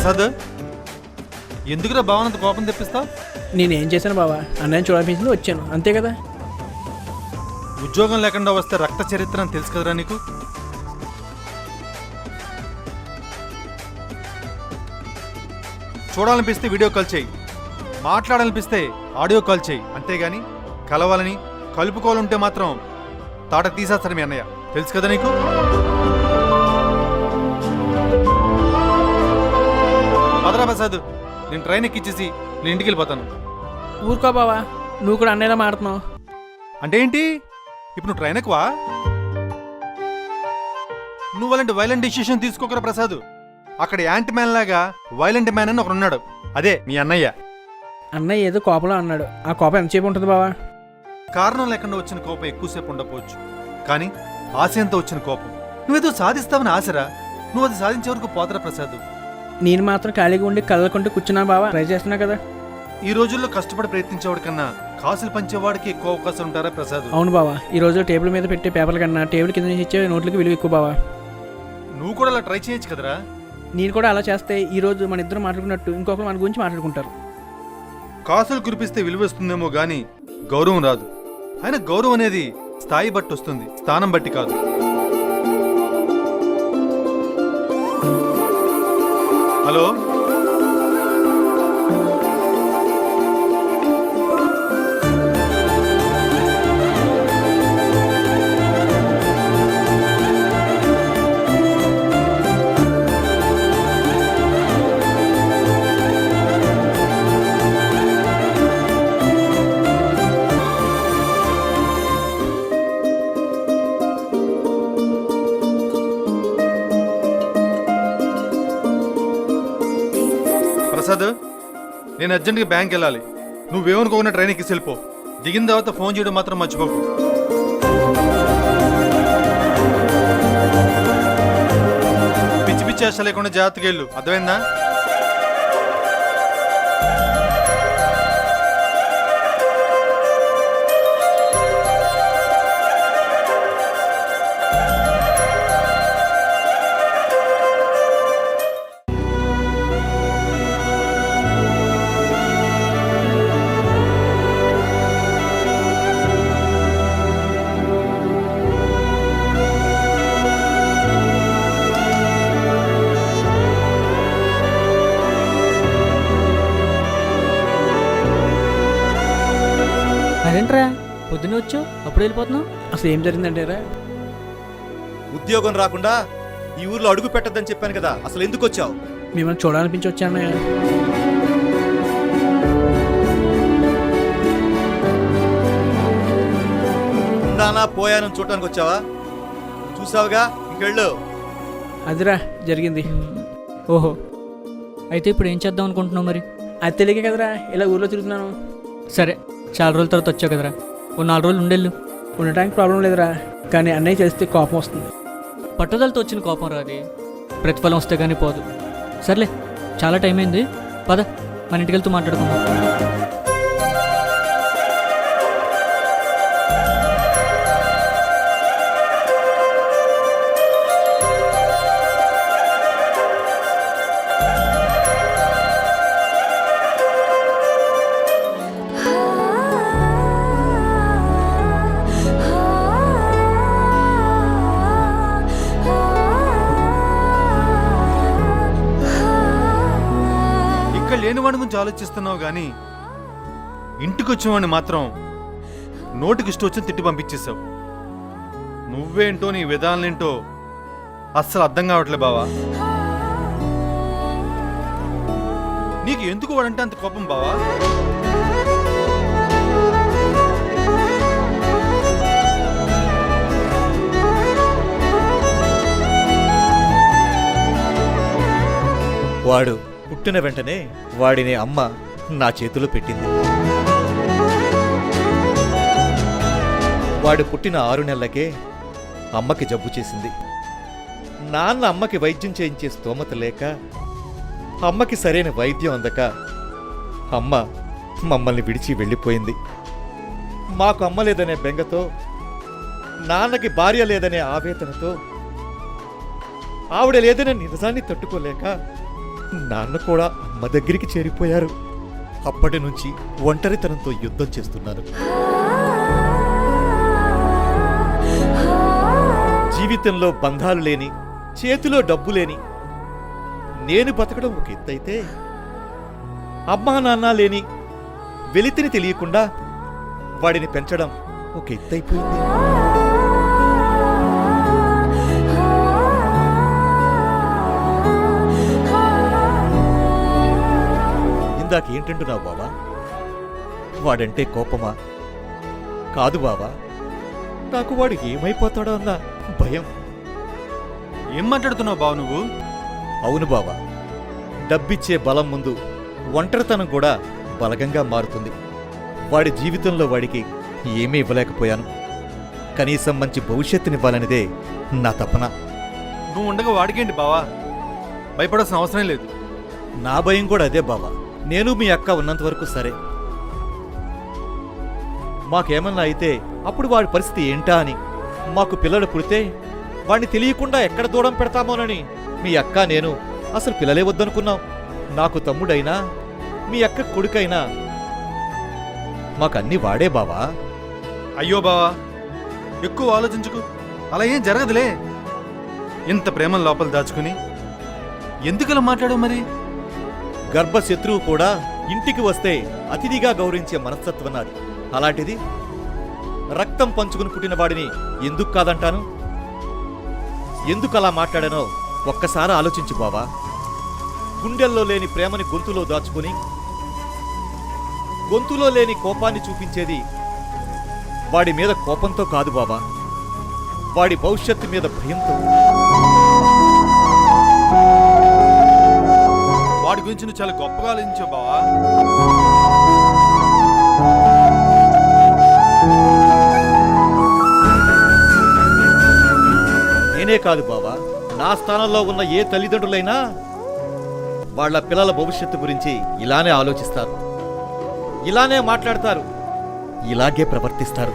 ప్రసాద్, ఎందుకురా భావనంత కోపం తెప్పిస్తావు? నేనేం చేశాను బావా? అన్నయ్య చూడాలనిపించింది, వచ్చాను, అంతే కదా. ఉద్యోగం లేకుండా వస్తే రక్త చరిత్ర అని తెలుసు కదరా నీకు? చూడాలనిపిస్తే వీడియో కాల్ చేయి, మాట్లాడాలనిపిస్తే ఆడియో కాల్ చేయి, అంతేగాని కలవాలని కలుపుకోవాలంటే మాత్రం తాట తీసేస్తాడు మీ అన్నయ్య, తెలుసు కదా నీకు? పదరా ప్రసాద్, నేను ట్రైన్ ఎక్కిచ్చేసి నేను ఇంటికి వెళ్ళిపోతాను. ఊరుకో బావా, నువ్వు కూడా అన్నయ్యలా మాడుతున్నావు. అంటే ఏంటి? ఇప్పుడు నువ్వు ట్రైన్ ఎక్కువా? నువ్వు అలాంటి వైలెంట్ డిసిషన్ తీసుకోకరా ప్రసాద్. అక్కడ యాంటీ మ్యాన్ లాగా వైలెంట్ మ్యాన్ అని ఒకడు ఉన్నాడు, అదే మీ అన్నయ్య. అన్నయ్య ఏదో కోపంలో అన్నాడు, ఆ కోపం ఎంతసేపు ఉంటుంది బావా? కారణం లేకుండా వచ్చిన కోపం ఎక్కువసేపు ఉండకపోవచ్చు, కానీ ఆశయంతో వచ్చిన కోపం నువ్వేదో సాధిస్తావని ఆశరా. నువ్వు అది సాధించే వరకు పోతరా ప్రసాద్. నేను మాత్రం ఖాళీగా ఉండి కళ్ళకుంటూ కూర్చున్నా బావా, ట్రై చేస్తున్నా కదా. ఈ రోజుల్లో కష్టపడి ప్రయత్నించేవాడి కన్నా కాసులు పంచేవాడికి ఎక్కువ అవకాశం ఉంటారా ప్రసాద్? అవును బావా, ఈ రోజు టేబుల్ మీద పెట్టే పేపర్ల కన్నా టేబుల్ కింద నుంచి ఇచ్చే నోట్లకి విలువ ఎక్కువ బావా. నువ్వు కూడా అలా ట్రై చేయొచ్చు కదరా. నేను కూడా అలా చేస్తే ఈ రోజు మన ఇద్దరు మాట్లాడుకున్నట్టు ఇంకొకరు మన గురించి మాట్లాడుకుంటారు. కాసులు కురిపిస్తే విలువ వస్తుందేమో గానీ గౌరవం రాదు. అయినా గౌరవం అనేది స్థాయి బట్టి వస్తుంది, స్థానం బట్టి కాదు. హలో, ప్రసాద్, నేను అర్జెంట్గా బ్యాంక్ వెళ్ళాలి. నువ్వేమనుకోకుండా ట్రైన్ ఎక్కి వెళ్ళిపో. దిగిన తర్వాత ఫోన్ చేయడం మాత్రం మర్చిపోకు. పిచ్చి పిచ్చి ఆశ లేకుండా జాగ్రత్తగా వెళ్ళు, అర్థమైందా? అదేంట్రా పొద్దున్న వచ్చు అప్పుడు వెళ్ళిపోతున్నావు? అసలు ఏం జరిగిందంటేరా, ఉద్యోగం రాకుండా ఈ ఊర్లో అడుగు పెట్టద్దని చెప్పాను కదా, అసలు ఎందుకు వచ్చావు? మిమ్మల్ని చూడాలనిపించి వచ్చాను. నానా పోయానని చూడటానికి వచ్చావా? చూసావుగా, ఇంకెళ్ళు. అదిరా జరిగింది. ఓహో, అయితే ఇప్పుడు ఏం చేద్దాం అనుకుంటున్నావు మరి? అది తెలియక కదరా ఇలా ఊర్లో తిరుగుతున్నాను. సరే, చాలా రోజుల తర్వాత వచ్చావు కదరా, ఓ 4 రోజులు ఉండేళ్ళు. ఉండటానికి ప్రాబ్లం లేదురా, కానీ అన్నయ్య చేస్తే కోపం వస్తుంది. పట్టుదలతో వచ్చిన కోపం రాది, ప్రతిఫలం వస్తే కానీ పోదు. సర్లే, చాలా టైం అయింది, పద మన ఇంటికి వెళ్తూ మాట్లాడుకుందాం. లేని వాడి గురించి ఆలోచిస్తున్నావు గానీ ఇంటికి వచ్చినవాడిని మాత్రం నోటికి ఇష్టం వచ్చి తిట్టి పంపించేశావు. నువ్వేంటో నీ విధానాలేంటో అస్సలు అర్థం కావట్లే బావా. నీకు ఎందుకు వాడంటే అంత కోపం బావా? వాడు పుట్టిన వెంటనే వాడిని అమ్మ నా చేతిలో పెట్టింది. వాడు పుట్టిన 6 నెలలకే అమ్మకి జబ్బు చేసింది. నాన్న అమ్మకి వైద్యం చేయించే స్తోమత లేక, అమ్మకి సరైన వైద్యం అందక అమ్మ మమ్మల్ని విడిచి వెళ్ళిపోయింది. మాకు అమ్మ లేదనే బెంగతో, నాన్నకి భార్య లేదనే ఆవేదనతో, ఆవిడ లేదనే నిజాన్ని తట్టుకోలేక నాన్న కూడా అమ్మ దగ్గరికి చేరిపోయారు. అప్పటి నుంచి ఒంటరితనంతో యుద్ధం చేస్తున్నాను. జీవితంలో బంధాలు లేని, చేతిలో డబ్బు లేని నేను బతకడం ఒక ఎత్తైతే, అమ్మా నాన్న లేని వెలితిని తెలియకుండా వాడిని పెంచడం ఒక ఎత్తైపోయింది. ఇందాకేంటంటున్నావు బావా? వాడంటే కోపమా? కాదు బావా, నాకు వాడు ఏమైపోతాడో అన్న భయం. ఏం మాట్లాడుతున్నావు బావ నువ్వు? అవును బావా, డబ్బిచ్చే బలం ముందు ఒంటరితనం కూడా బలగంగా మారుతుంది. వాడి జీవితంలో వాడికి ఏమీ ఇవ్వలేకపోయాను. కనీసం మంచి భవిష్యత్తునివ్వాలనిదే నా తపన. నువ్వు ఉండగా వాడికేంటి బావా? భయపడాల్సిన అవసరం లేదు. నా భయం కూడా అదే బావా. నేను మీ అక్క ఉన్నంత వరకు సరే. మాకేమన్నా అయితే అప్పుడు వాడి పరిస్థితి ఏంటా అని, మాకు పిల్లలు పుడితే వాడిని తెలియకుండా ఎక్కడ దూరం పెడతామోనని మీ అక్క నేను అసలు పిల్లలే వద్దనుకున్నాం. నాకు తమ్ముడైనా మీ అక్క కొడుకైనా మాకన్నీ వాడే బావా. అయ్యో బావా, ఎక్కువ ఆలోచించుకు. అలా ఏం జరగదులే. ఇంత ప్రేమను లోపల దాచుకుని ఎందుకలా మాట్లాడవు మరి? గర్భశత్రువు కూడా ఇంటికి వస్తే అతిథిగా గౌరవించే మనస్తత్వం నాది. అలాంటిది రక్తం పంచుకుని పుట్టిన వాడిని ఎందుకు కాదంటాను? ఎందుకు అలా మాట్లాడానో ఒక్కసారి ఆలోచించు బావా. గుండెల్లో లేని ప్రేమని గొంతులో దాచుకుని, గొంతులో లేని కోపాన్ని చూపించేది వాడి మీద కోపంతో కాదు బావా, వాడి భవిష్యత్తు మీద భయంతో. వాడి గురించి నువ్వు చాలా గొప్పగా ఆలోచించావు బావా. నేనే కాదు బావా, నా స్థానంలో ఉన్న ఏ తల్లిదండ్రులైనా వాళ్ళ పిల్లల భవిష్యత్తు గురించి ఇలానే ఆలోచిస్తారు, ఇలానే మాట్లాడతారు, ఇలాగే ప్రవర్తిస్తారు.